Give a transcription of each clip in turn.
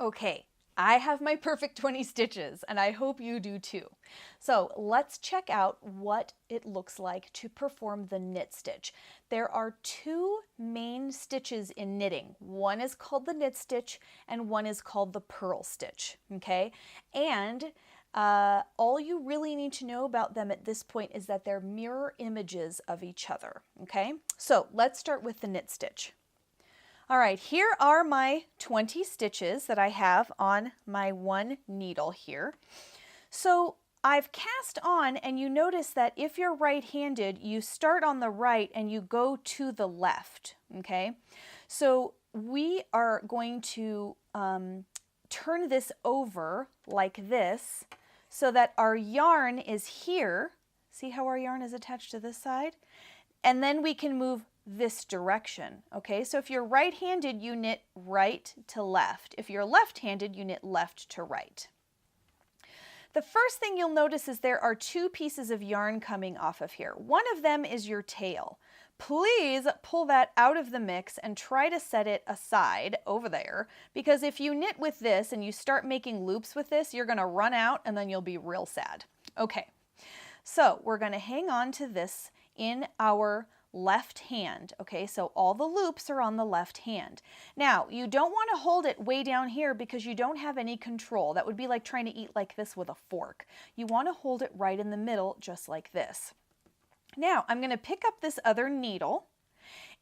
Okay, I have my perfect 20 stitches and I hope you do too. So let's check out what it looks like to perform the knit stitch. There are two main stitches in knitting. One is called the knit stitch and one is called the purl stitch, okay? And all you really need to know about them at this point is that they're mirror images of each other, okay? So let's start with the knit stitch. All right, here are my 20 stitches that I have on my one needle here. So I've cast on, and you notice that if you're right-handed, you start on the right and you go to the left, okay? So we are going to turn this over like this so that our yarn is here. See how our yarn is attached to this side? And then we can move this direction, okay? So if you're right-handed, you knit right to left. If you're left-handed, you knit left to right. The first thing you'll notice is there are two pieces of yarn coming off of here. One of them is your tail. Please pull that out of the mix and try to set it aside over there, because if you knit with this and you start making loops with this, you're gonna run out and then you'll be real sad. Okay, so we're gonna hang on to this in our left hand, okay? So all the loops are on the left hand. Now, you don't want to hold it way down here because you don't have any control. That would be like trying to eat like this with a fork. You want to hold it right in the middle, just like this. Now, I'm going to pick up this other needle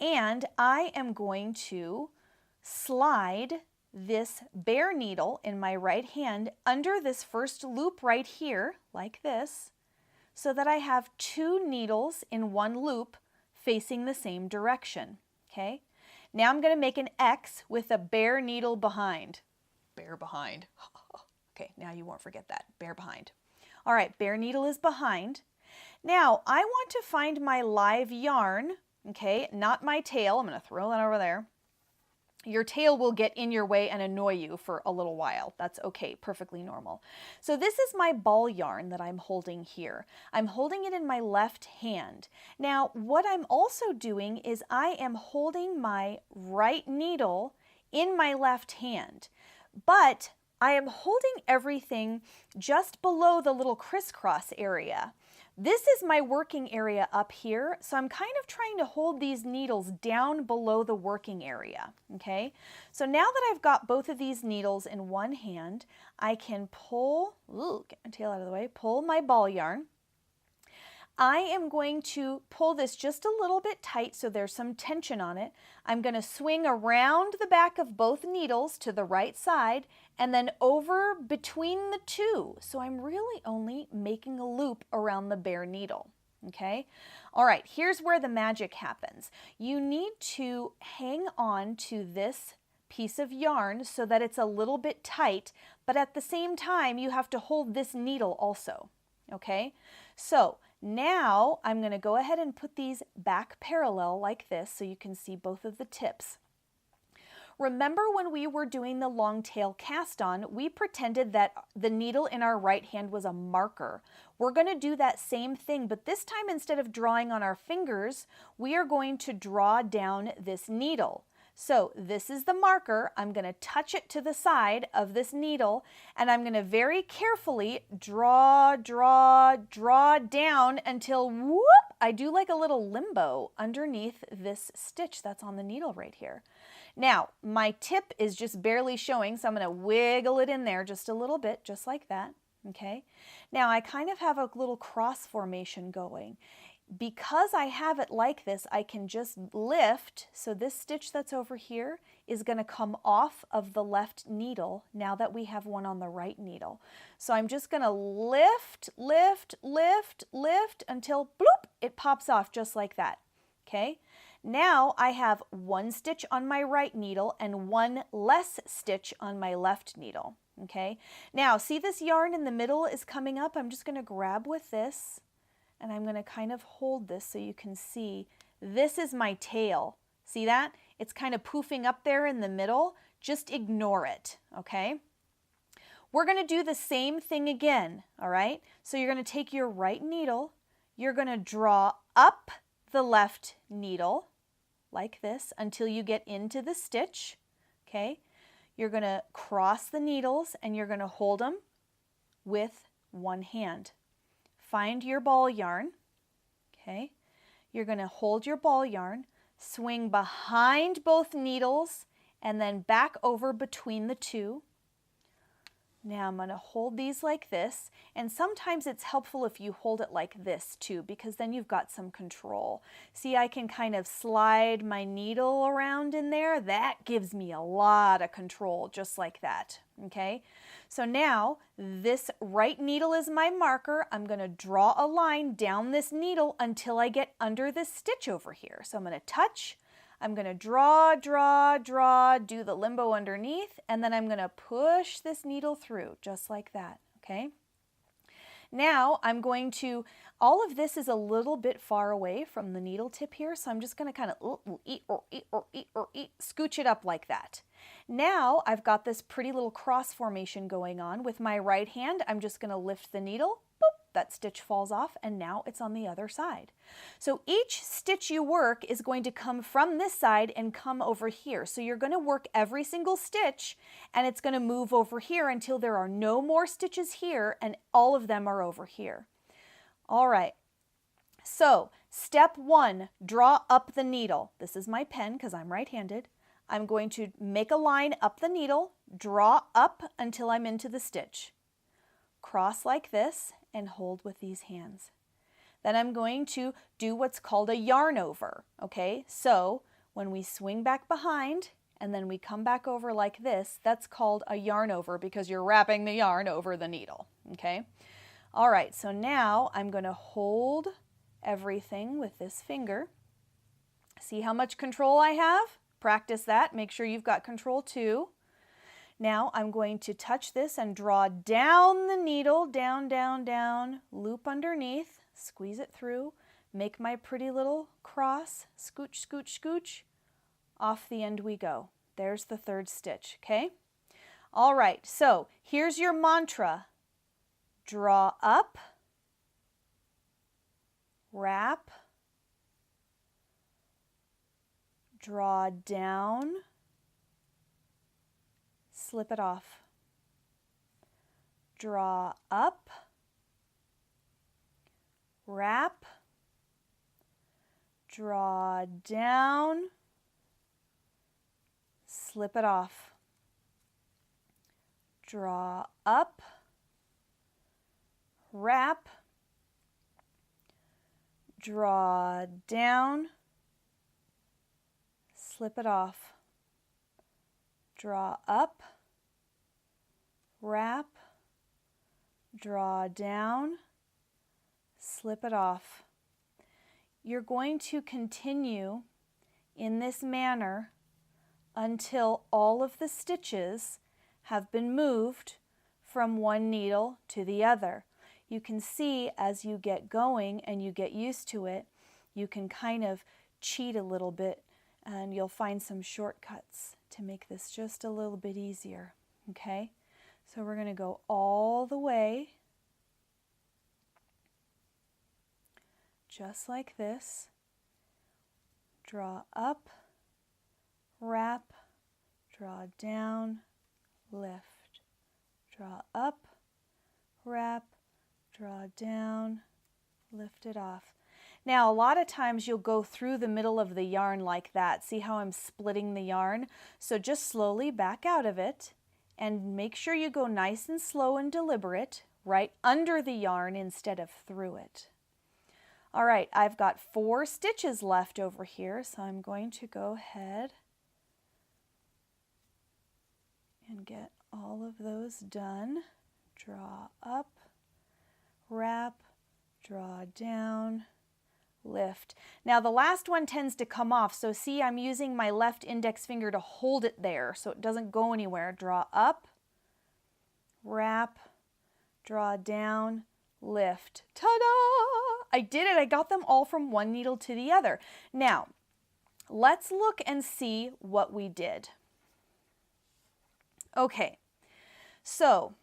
and I am going to slide this bare needle in my right hand under this first loop right here, like this, so that I have two needles in one loop facing the same direction, okay? Now I'm going to make an X with a bare needle behind. Bare behind. Okay, now you won't forget that. Bare behind. All right, bare needle is behind. Now I want to find my live yarn, okay? Not my tail. I'm going to throw that over there. Your tail will get in your way and annoy you for a little while. That's okay, perfectly normal. So this is my ball yarn that I'm holding here. I'm holding it in my left hand. Now, what I'm also doing is I am holding my right needle in my left hand, but I am holding everything just below the little crisscross area. This is my working area up here, so I'm kind of trying to hold these needles down below the working area, okay? So now that I've got both of these needles in one hand, I can pull, get my tail out of the way, pull my ball yarn. I am going to pull this just a little bit tight so there's some tension on it. I'm going to swing around the back of both needles to the right side and then over between the two. So I'm really only making a loop around the bare needle, okay? All right, here's where the magic happens. You need to hang on to this piece of yarn so that it's a little bit tight, but at the same time you have to hold this needle also, okay? So now I'm going to go ahead and put these back parallel like this so you can see both of the tips. Remember when we were doing the long tail cast on, we pretended that the needle in our right hand was a marker. We're going to do that same thing, but this time instead of drawing on our fingers, we are going to draw down this needle. So this is the marker. I'm going to touch it to the side of this needle and I'm going to very carefully draw down until whoop, I do like a little limbo underneath this stitch that's on the needle right here. Now, my tip is just barely showing, so I'm going to wiggle it in there just a little bit, just like that, okay? Now, I kind of have a little cross formation going. Because I have it like this, I can just lift, so this stitch that's over here is going to come off of the left needle now that we have one on the right needle. So I'm just going to lift until bloop, it pops off just like that, okay? Now I have one stitch on my right needle and one less stitch on my left needle, okay? Now, see this yarn in the middle is coming up? I'm just going to grab with this and I'm going to kind of hold this so you can see this is my tail. See that? It's kind of poofing up there in the middle. Just ignore it, okay? We're going to do the same thing again, all right? So you're going to take your right needle, you're going to draw up the left needle like this until you get into the stitch, okay? you're going to cross the needles and you're going to hold them with one hand. Find your ball yarn, okay? You're going to hold your ball yarn, swing behind both needles, and then back over between the two. Now I'm going to hold these like this, and sometimes it's helpful if you hold it like this too, because then you've got some control. See, I can kind of slide my needle around in there. That gives me a lot of control, just like that, okay? So now this right needle is my marker. I'm going to draw a line down this needle until I get under this stitch over here. So I'm going to touch, I'm going to draw, draw, draw, do the limbo underneath, and then I'm going to push this needle through just like that, okay? Now I'm going to, all of this is a little bit far away from the needle tip here, so I'm just going to kind of scooch it up like that. Now I've got this pretty little cross formation going on. With my right hand, I'm just going to lift the needle, boop, that stitch falls off, and now it's on the other side. So each stitch you work is going to come from this side and come over here. So you're going to work every single stitch, and it's going to move over here until there are no more stitches here, and all of them are over here. All right. So step 1, draw up the needle. This is my pen because I'm right-handed. I'm going to make a line up the needle, draw up until I'm into the stitch. Cross like this and hold with these hands. Then I'm going to do what's called a yarn over, okay? So when we swing back behind and then we come back over like this, that's called a yarn over because you're wrapping the yarn over the needle, okay? All right, so now I'm going to hold everything with this finger. See how much control I have? Practice that. Make sure you've got control too. Now I'm going to touch this and draw down the needle, down, down, down, loop underneath, squeeze it through, make my pretty little cross, scooch, scooch, scooch, off the end we go. There's the third stitch, okay? All right, so here's your mantra. Draw up, wrap, draw down, slip it off. Draw up, wrap, draw down, slip it off. Draw up, wrap, draw down, slip it off. Draw up, wrap, draw down, slip it off. You're going to continue in this manner until all of the stitches have been moved from one needle to the other. You can see as you get going and you get used to it, you can kind of cheat a little bit and you'll find some shortcuts to make this just a little bit easier, okay? So we're going to go all the way, just like this. Draw up, wrap, draw down, lift. Draw up, wrap, draw down, lift it off. Now, a lot of times you'll go through the middle of the yarn like that. See how I'm splitting the yarn? So just slowly back out of it and make sure you go nice and slow and deliberate, right under the yarn instead of through it. All right, I've got 4 stitches left over here, so I'm going to go ahead and get all of those done. Draw up, wrap, draw down, lift. Now the last one tends to come off, so see I'm using my left index finger to hold it there so it doesn't go anywhere. Draw up, wrap, draw down, lift. Ta-da! I did it. I got them all from one needle to the other. Now let's look and see what we did. Okay, so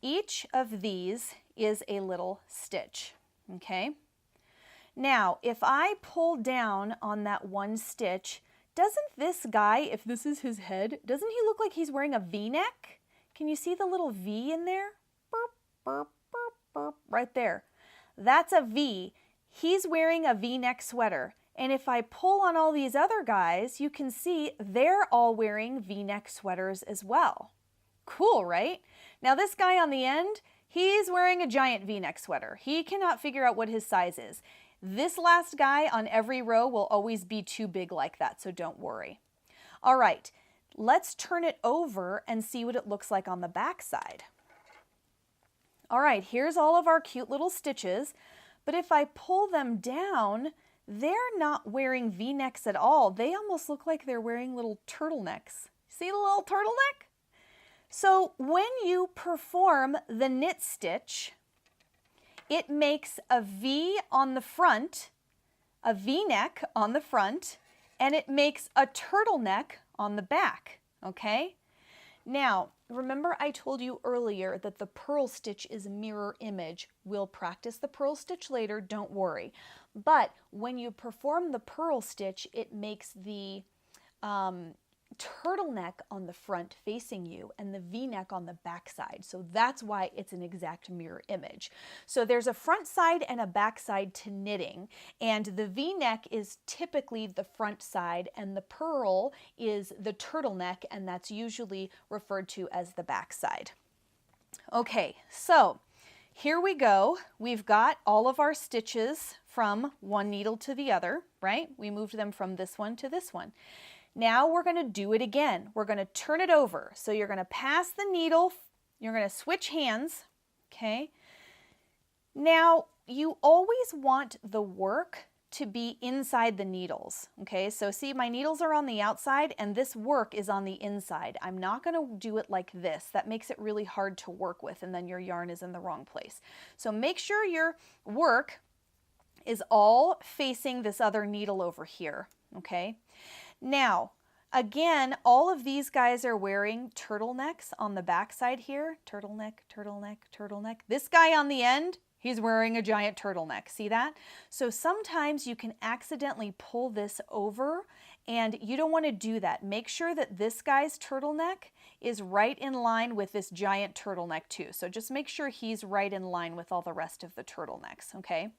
each of these is a little stitch, okay? Now, if I pull down on that one stitch, doesn't this guy, if this is his head, doesn't he look like he's wearing a V-neck? Can you see the little V in there? Burp, burp, burp, burp, right there. That's a V. He's wearing a V-neck sweater. And if I pull on all these other guys, you can see they're all wearing V-neck sweaters as well. Cool, right? Now this guy on the end, he's wearing a giant V-neck sweater. He cannot figure out what his size is. This last guy on every row will always be too big like that, so don't worry. All right, let's turn it over and see what it looks like on the back side. All right, here's all of our cute little stitches, but if I pull them down, they're not wearing V-necks at all. They almost look like they're wearing little turtlenecks. See the little turtleneck? So when you perform the knit stitch, it makes a V on the front, a V-neck on the front, and it makes a turtleneck on the back, okay? Now, remember I told you earlier that the purl stitch is a mirror image. We'll practice the purl stitch later, don't worry. But when you perform the purl stitch, it makes the turtleneck on the front facing you and the V-neck on the back side. So that's why it's an exact mirror image. So there's a front side and a back side to knitting, and the V-neck is typically the front side and the purl is the turtleneck, and that's usually referred to as the back side. Okay, so here we go. We've got all of our stitches from one needle to the other, right? We moved them from this one to this one. Now we're going to do it again. We're going to turn it over. So you're going to pass the needle, you're going to switch hands, okay? Now you always want the work to be inside the needles, okay? So see, my needles are on the outside and this work is on the inside. I'm not going to do it like this. That makes it really hard to work with, and then your yarn is in the wrong place. So make sure your work is all facing this other needle over here, okay? Now, again, all of these guys are wearing turtlenecks on the back side here. Turtleneck, turtleneck, turtleneck. This guy on the end, he's wearing a giant turtleneck. See that? So sometimes you can accidentally pull this over, and you don't want to do that. Make sure that this guy's turtleneck is right in line with this giant turtleneck too. So just make sure he's right in line with all the rest of the turtlenecks, okay?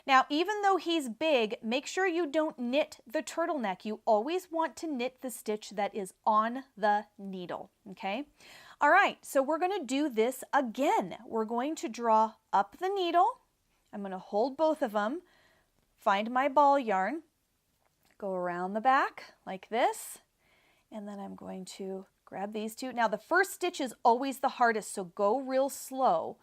Now, even though he's big, make sure you don't knit the turtleneck. You always want to knit the stitch that is on the needle, okay? All right, so we're going to do this again. We're going to draw up the needle. I'm going to hold both of them, find my ball yarn, go around the back like this, and then I'm going to grab these two. Now the first stitch is always the hardest, so go real slow.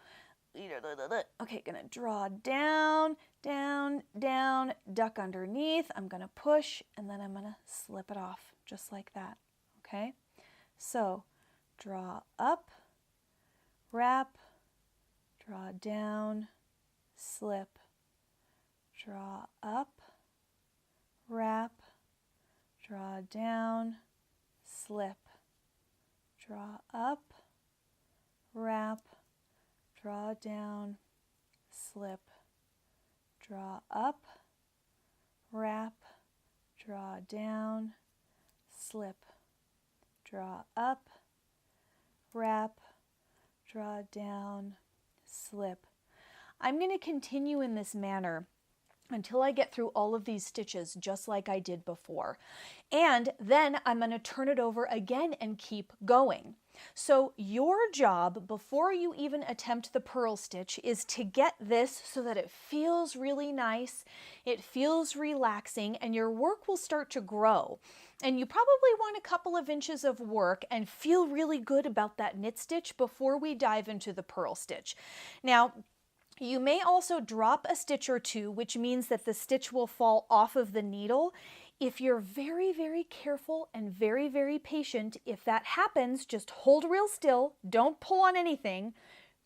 Okay, gonna draw down, down, down, duck underneath. I'm gonna push, and then I'm gonna slip it off, just like that, okay? So draw up, wrap, draw down, slip, draw up, wrap, draw down, slip, draw up, wrap, draw down, slip, draw up, wrap, draw down, slip, draw up, wrap, draw down, slip. I'm going to continue in this manner until I get through all of these stitches just like I did before. And then I'm going to turn it over again and keep going. So your job before you even attempt the purl stitch is to get this so that it feels really nice, it feels relaxing, and your work will start to grow. And you probably want a couple of inches of work and feel really good about that knit stitch before we dive into the purl stitch. Now, you may also drop a stitch or two, which means that the stitch will fall off of the needle. If you're very, very careful and very, very patient, if that happens, just hold real still, don't pull on anything,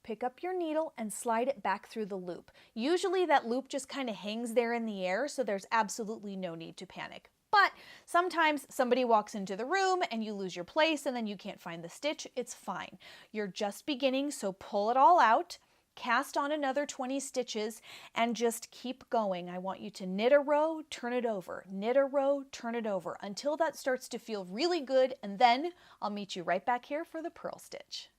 pick up your needle and slide it back through the loop. Usually that loop just kind of hangs there in the air, so there's absolutely no need to panic. But sometimes somebody walks into the room and you lose your place and then you can't find the stitch. It's fine. You're just beginning, so pull it all out. cast on another 20 stitches, and just keep going. I want you to knit a row, turn it over, knit a row, turn it over, until that starts to feel really good, and then I'll meet you right back here for the purl stitch.